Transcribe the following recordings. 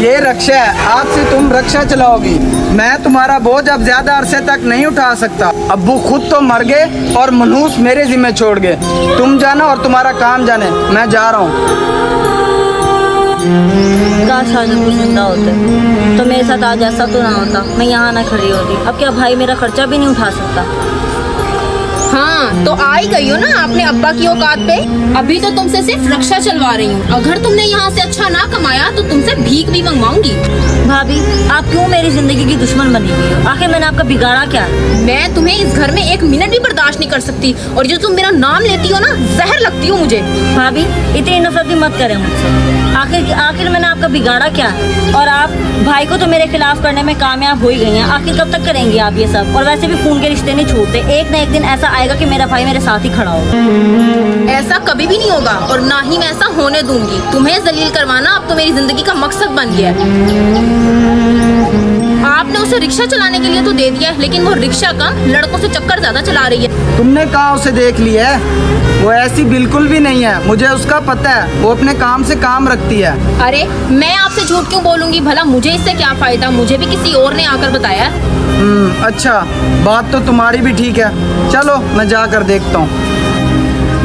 ये रक्षा है, आज से तुम रक्षा चलाओगी। मैं तुम्हारा बोझ अब ज्यादा अरसे तक नहीं उठा सकता। अब्बू खुद तो मर गए और मनहूस मेरे जिम्मे छोड़ गए। तुम जाना और तुम्हारा काम जाने, मैं जा रहा हूँ। काश आज अब्बू जिंदा होते तो मेरे साथ आज ऐसा तो ना होता, मैं यहाँ ना खड़ी होती। अब क्या भाई मेरा खर्चा भी नहीं उठा सकता? हाँ तो आ ही गई हो ना अपने अब्बा की औकात पे। अभी तो तुमसे सिर्फ रक्षा चलवा रही हूँ, अगर तुमने यहाँ से अच्छा ना कमाया तो तुमसे भीख भी मंगवाऊंगी। भाभी आप क्यों मेरी जिंदगी की दुश्मन बनी हुई हो? आखिर मैंने आपका बिगाड़ा क्या? मैं तुम्हें इस घर में एक मिनट भी बर्दाश्त नहीं कर सकती, और जो तुम मेरा नाम लेती हो ना, जहर लगती हो मुझे। भाभी इतनी नफरत भी मत करें मुझसे। आखिर मैंने आपका बिगाड़ा क्या है? और आप भाई को तो मेरे खिलाफ करने में कामयाब हो ही गई हैं। आखिर कब तक करेंगी आप ये सब? और वैसे भी खून के रिश्ते नहीं छूटते, एक न एक दिन ऐसा आएगा कि मेरा भाई मेरे साथ ही खड़ा होगा। ऐसा कभी भी नहीं होगा और ना ही मैं ऐसा होने दूंगी। तुम्हें जलील करवाना अब तो मेरी जिंदगी का मकसद बन गया है। आपने उसे रिक्शा चलाने के लिए तो दे दिया है, लेकिन वो रिक्शा कम लड़कों से चक्कर ज्यादा चला रही है। तुमने कहा उसे देख लिया है? वो ऐसी बिल्कुल भी नहीं है, मुझे उसका पता है। वो अपने काम से काम रखती है। अरे मैं आपसे झूठ क्यों बोलूंगी भला? मुझे इससे क्या फायदा? मुझे भी किसी और ने आकर बताया। अच्छा, बात तो तुम्हारी भी ठीक है। चलो मैं जाकर देखता हूँ।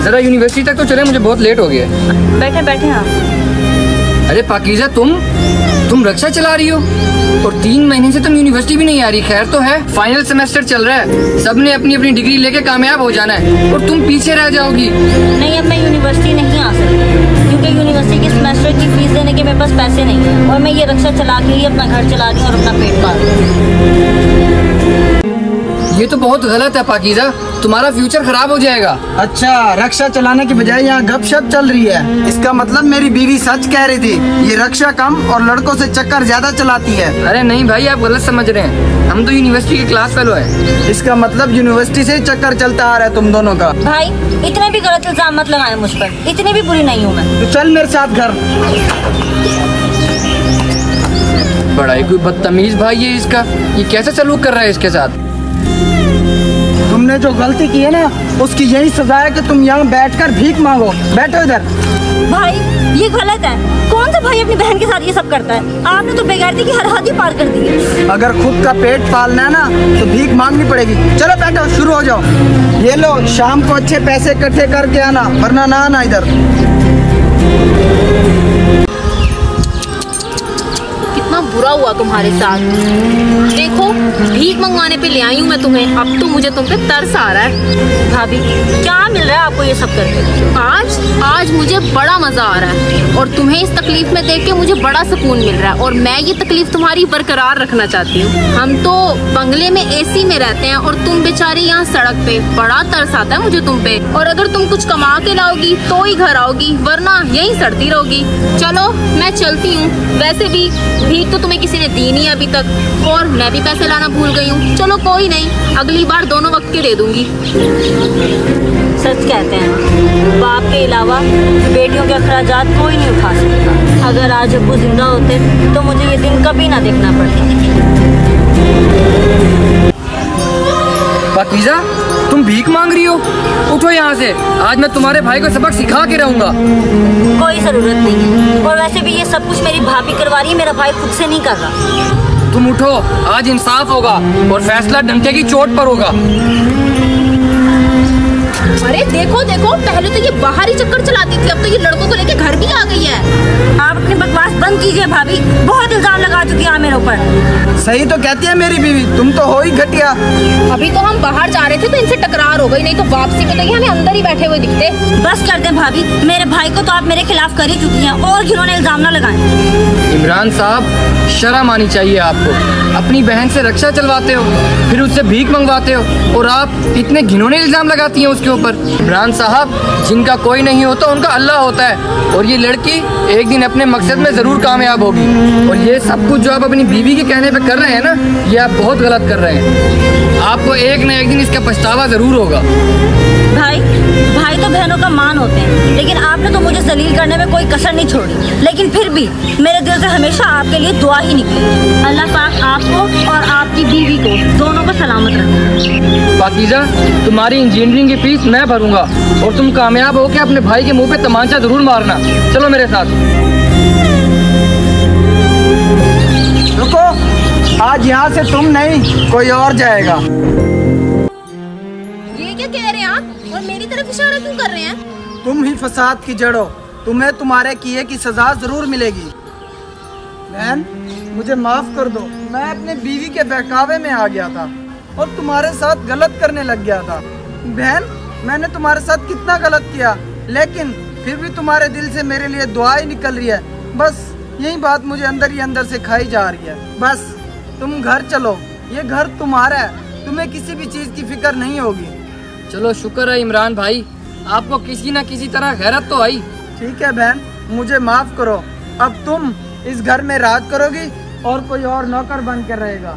जरा यूनिवर्सिटी तक तो चले, मुझे बहुत लेट हो गया। बैठे बैठे आप। अरे पाकीज़ा, तुम रक्षा चला रही हो और 3 महीने से तुम यूनिवर्सिटी भी नहीं आ रही। खैर तो है, फाइनल सेमेस्टर चल रहा है, सबने अपनी अपनी डिग्री लेके कामयाब हो जाना है और तुम पीछे रह जाओगी। नहीं, अब मैं यूनिवर्सिटी नहीं आ सकती क्योंकि यूनिवर्सिटी के सेमेस्टर की फीस देने के मेरे पास पैसे नहीं है, और मैं ये रक्षा चला के ही अपना घर चला रही हूँ और अपना पेट पाल रही हूँ। ये तो बहुत गलत है पाकीज़ा, तुम्हारा फ्यूचर खराब हो जाएगा। अच्छा, रक्षा चलाने की बजाय यहाँ गपशप चल रही है। इसका मतलब मेरी बीवी सच कह रही थी, ये रक्षा कम और लड़कों से चक्कर ज्यादा चलाती है। अरे नहीं भाई, आप गलत समझ रहे हैं, हम तो यूनिवर्सिटी के क्लास फेलो है। इसका मतलब यूनिवर्सिटी से ही चक्कर चलता आ रहा है तुम दोनों का। भाई इतने भी गलत इल्जाम मत लगाएं मुझ पर, इतनी भी बुरी नहीं हूँ मैं। तो चल मेरे साथ घर। बड़ा ही कोई बदतमीज भाई है इसका, ये कैसे सलूक कर रहा है इसके साथ। तुमने जो गलती की है ना, उसकी यही सजा है कि तुम यहाँ बैठकर भीख मांगो। बैठो इधर। भाई ये गलत है, कौन सा भाई अपनी बहन के साथ ये सब करता है? आपने तो बेगैरती की हर हद ही पार कर दी है। अगर खुद का पेट पालना है ना तो भीख मांगनी पड़ेगी। चलो बैठो, शुरू हो जाओ। ये लो, शाम को अच्छे पैसे इकट्ठे करके आना, वरना ना आना इधर। कितना बुरा हुआ तुम्हारे साथ। देखो भीख मंगवाने पे ले आई हूँ मैं तुम्हें, अब तो मुझे तुम पे तरस आ रहा है। भाभी क्या मिल रहा है आपको ये सब करके? आज मुझे बड़ा मजा आ रहा है और तुम्हें इस तकलीफ में देख के मुझे बड़ा सुकून मिल रहा है, और मैं ये तकलीफ तुम्हारी बरकरार रखना चाहती हूँ। हम तो बंगले में एसी में रहते हैं और तुम बेचारी यहाँ सड़क पे। बड़ा तरस आता है मुझे तुम पे, और अगर तुम कुछ कमा के लाओगी तो ही घर आओगी, वरना यहीं सड़ती रहोगी। चलो मैं चलती हूँ। वैसे भी भीख तो तुम्हें किसी ने दी नहीं अभी तक, और मैं भी पैसे लाना भूल गई हूँ। चलो कोई नहीं, अगली बार दोनों वक्त के दे दूंगी। सच कहते हैं, बाप के अलावा बेटियों के अखराजात कोई नहीं उठा सकता। अगर आज अब्बू जिंदा होते तो मुझे ये दिन कभी ना देखना पड़ता। पाकीज़ा, तुम भीख मांग रही हो? उठो यहाँ से, आज मैं तुम्हारे भाई को सबक सिखा के रहूंगा। कोई जरूरत नहीं है, और वैसे भी ये सब कुछ मेरी भाभी करवा रही है, मेरा भाई खुद से नहीं कर रहा। तुम उठो, आज इंसाफ होगा और फैसला डंके की चोट पर होगा। अरे देखो देखो, पहले तो ये बाहर ही चक्कर चलाती थी, अब तो ये लड़कों को लेके घर भी आ गई है। आप अपनी बकवास बंद कीजिए भाभी, बहुत इल्जाम लगा चुकी है मेरे ऊपर। सही तो कहती है मेरी बीवी, तुम तो हो ही घटिया। अभी तो हम बाहर जा रहे थे तो इनसे टकरार हो गई, नहीं तो वापसी में तो ये हमें अंदर ही बैठे हुए दिखते। बस कर दें भाभी, मेरे भाई को तो आप मेरे खिलाफ कर ही चुकी हैं, और जिन्होंने इल्जाम न लगाए। इमरान साहब, शर्म आनी चाहिए आपको। अपनी बहन से रक्षा चलवाते हो, फिर उससे भीख मंगवाते हो, और आप इतने घिनौने इल्जाम लगाती हैं उसके ऊपर। इमरान साहब, जिनका कोई नहीं होता उनका अल्लाह होता है, और ये लड़की एक दिन अपने मकसद में ज़रूर कामयाब होगी। और ये सब कुछ जो आप अपनी बीवी के कहने पे कर रहे हैं ना, ये आप बहुत गलत कर रहे हैं। आपको एक न एक दिन इसका पछतावा ज़रूर होगा। भाई तो बहनों का मान होते हैं, लेकिन आपने तो मुझे जलील करने में कोई कसर नहीं छोड़ी। लेकिन फिर भी मेरे दिल से हमेशा आपके लिए दुआ ही निकली। अल्लाह पाक आपको और आपकी बीवी को दोनों को सलामत रखे। पाकीज़ा, तुम्हारी इंजीनियरिंग की फीस मैं भरूंगा, और तुम कामयाब हो के अपने भाई के मुंह पे तमाचा जरूर मारना। चलो मेरे साथ। यहाँ से तुम नहीं कोई और जाएगा। ये क्या कह रहे हैं आप और मेरी तरफ इशारा क्यों कर रहे हैं? तुम ही फसाद की जड़ हो, तुम्हें तुम्हारे किए की सजा जरूर मिलेगी। बहन मुझे माफ कर दो, मैं अपने बीवी के बहकावे में आ गया था और तुम्हारे साथ गलत करने लग गया था। बहन मैंने तुम्हारे साथ कितना गलत किया, लेकिन फिर भी तुम्हारे दिल से मेरे लिए दुआ ही निकल रही है। बस यही बात मुझे अंदर ही अंदर से खाई जा रही है। बस तुम घर चलो, ये घर तुम्हारा है, तुम्हें किसी भी चीज की फिक्र नहीं होगी। चलो शुक्र है इमरान भाई, आपको किसी न किसी तरह गैरत तो आई। ठीक है बहन, मुझे माफ करो। अब तुम इस घर में राज करोगी और कोई और नौकर बन कर रहेगा।